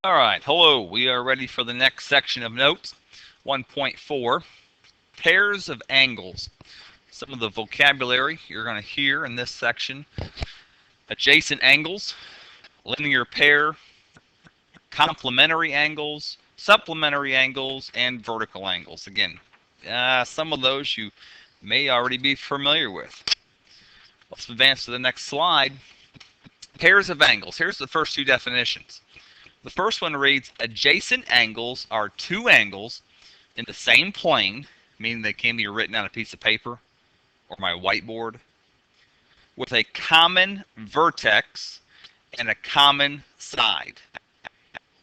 All right, hello. We are ready for the next section of notes. 1.4, pairs of angles. Some of the vocabulary you're going to hear in this section: adjacent angles, linear pair, complementary angles, supplementary angles, and vertical angles. Again, some of those you may already be familiar with. Let's advance to the next slide. Pairs of angles. Here's the first two definitions. The first one reads, adjacent angles are two angles in the same plane, meaning they can be written on a piece of paper or my whiteboard, with a common vertex and a common side,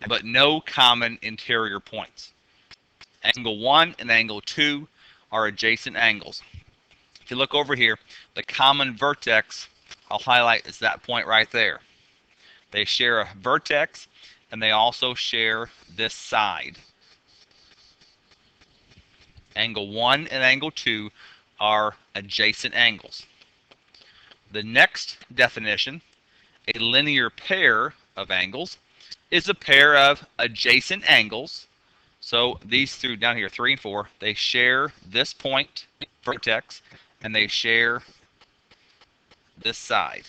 but no common interior points. Angle 1 and angle 2 are adjacent angles. If you look over here, the common vertex, I'll highlight, is that point right there. They share a vertex, and they also share this side. Angle 1 and angle 2 are adjacent angles. The next definition, a linear pair of angles, is a pair of adjacent angles. So these two down here, 3 and 4, they share this point, vertex, and they share this side.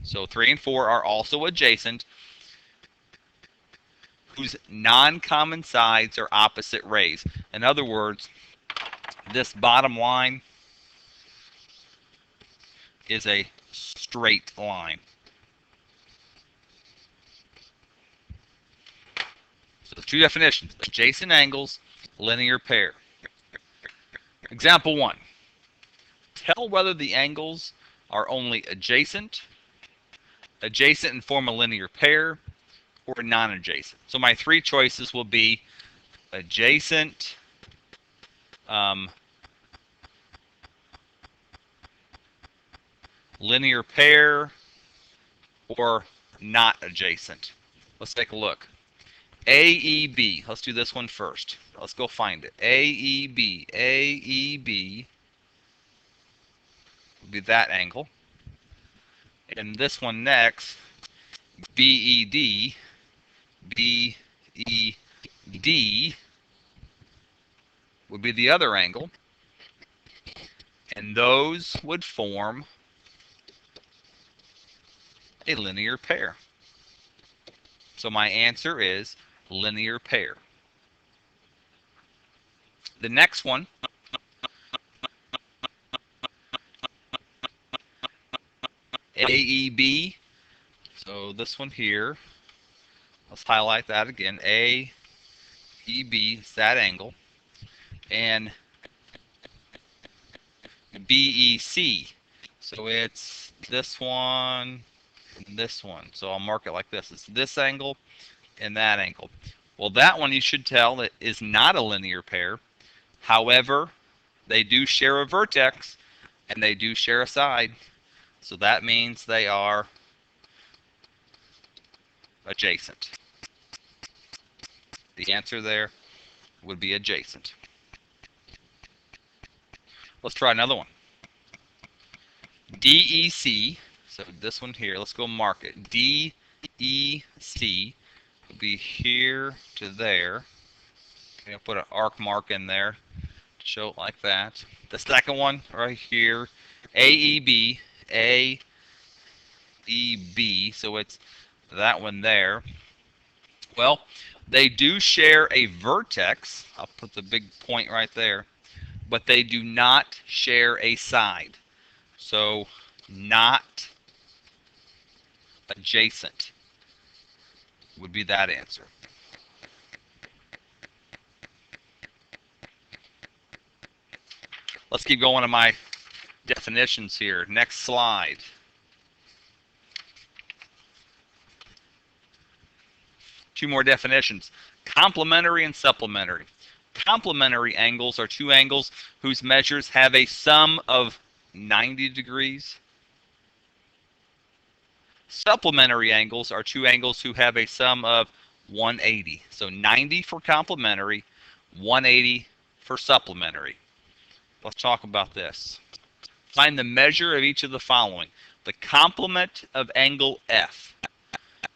So 3 and 4 are also adjacent, whose non-common sides are opposite rays. In other words, this bottom line is a straight line. So the two definitions: adjacent angles, linear pair. Example 1. Tell whether the angles are only adjacent and form a linear pair, or non-adjacent. So my three choices will be adjacent, linear pair, or not adjacent. Let's take a look. AEB. Let's do this one first. Let's go find it. AEB. AEB would be that angle. And this one next, BED. BED would be the other angle. And those would form a linear pair. So my answer is linear pair. The next one, AEB. So this one here, let's highlight that again. AEB is that angle. And BEC. So it's this one and this one. So I'll mark it like this. It's this angle and that angle. Well, that one you should tell it is not a linear pair. However, they do share a vertex and they do share a side. So that means they are adjacent. The answer there would be adjacent. Let's try another one. DEC, so this one here, let's go mark it. DEC would be here to there. Okay, I'll put an arc mark in there to show it like that. The second one right here, AEB, AEB, so it's that one there. Well, they do share a vertex. I'll put the big point right there. But they do not share a side. So not adjacent would be that answer. Let's keep going to my definitions here. Next slide. Two more definitions: complementary and supplementary. Complementary angles are two angles whose measures have a sum of 90 degrees. Supplementary angles are two angles who have a sum of 180. So 90 for complementary, 180 for supplementary. Let's talk about this. Find the measure of each of the following. The complement of angle F.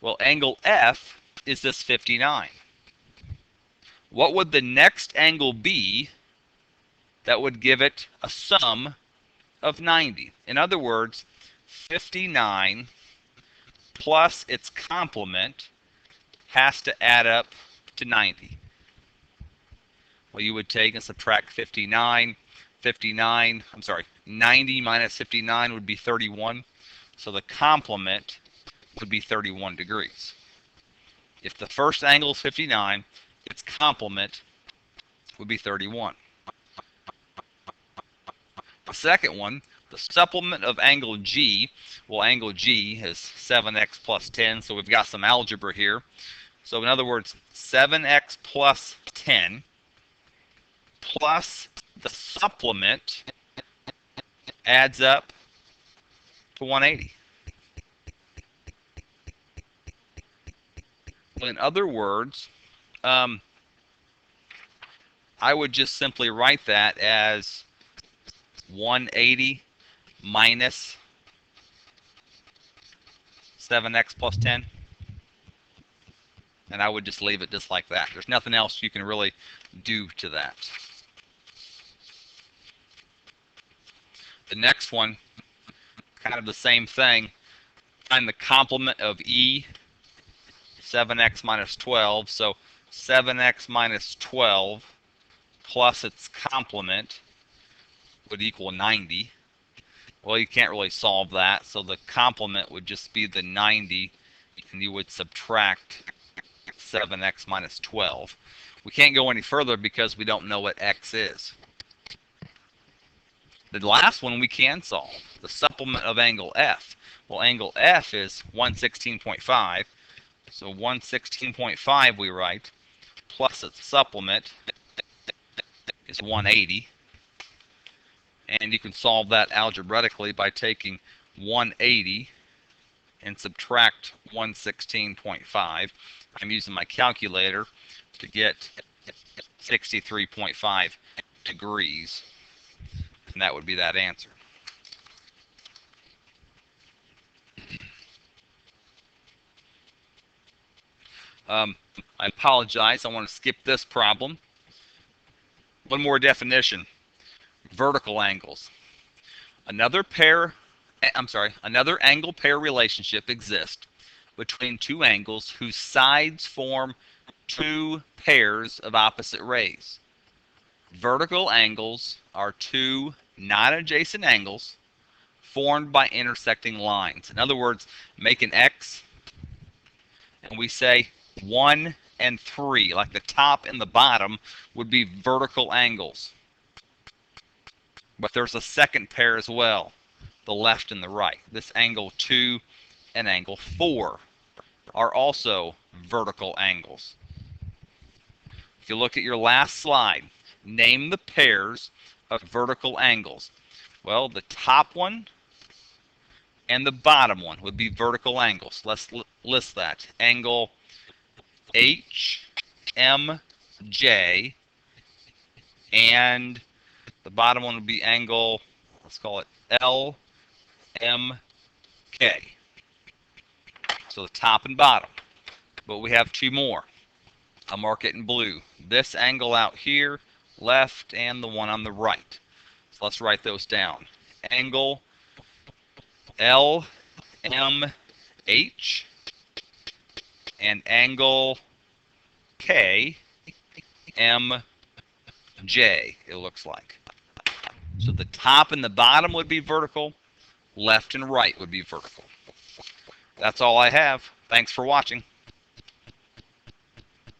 Well, angle F is this 59. What would the next angle be that would give it a sum of 90? In other words, 59 plus its complement has to add up to 90. Well, you would take and subtract 90 minus 59 would be 31. So the complement would be 31 degrees. If the first angle is 59, its complement would be 31. The second one, the supplement of angle G, well, angle G is 7x plus 10, so we've got some algebra here. So in other words, 7x plus 10 plus the supplement adds up to 180. In other words, I would just simply write that as 180 minus 7x plus 10. And I would just leave it just like that. There's nothing else you can really do to that. The next one, kind of the same thing. Find the complement of E, 7x minus 12. So 7x minus 12 plus its complement would equal 90. Well, you can't really solve that, so the complement would just be the 90, and you would subtract 7x minus 12. We can't go any further because we don't know what x is. The last one we can solve, the supplement of angle F. Well, angle F is 116.5, so 116.5 we write, plus its supplement is 180. And you can solve that algebraically by taking 180 and subtract 116.5. I'm using my calculator to get 63.5 degrees, and that would be that answer. I apologize, I want to skip this problem. One more definition. Vertical angles. Another angle pair relationship exists between two angles whose sides form two pairs of opposite rays. Vertical angles are two non-adjacent angles formed by intersecting lines. In other words, make an X, and we say 1 and 3, like the top and the bottom would be vertical angles. But there's a second pair as well, the left and the right. This angle 2 and angle 4 are also vertical angles. If you look at your last slide, name the pairs of vertical angles. Well, the top one and the bottom one would be vertical angles. Let's list that. Angle HMJ, and the bottom one would be angle, let's call it LMK. So the top and bottom. But we have two more. I'll mark it in blue. This angle out here, left, and the one on the right. So let's write those down. Angle LMH and angle KMJ, it looks like. So the top and the bottom would be vertical, left and right would be vertical. That's all I have. Thanks for watching.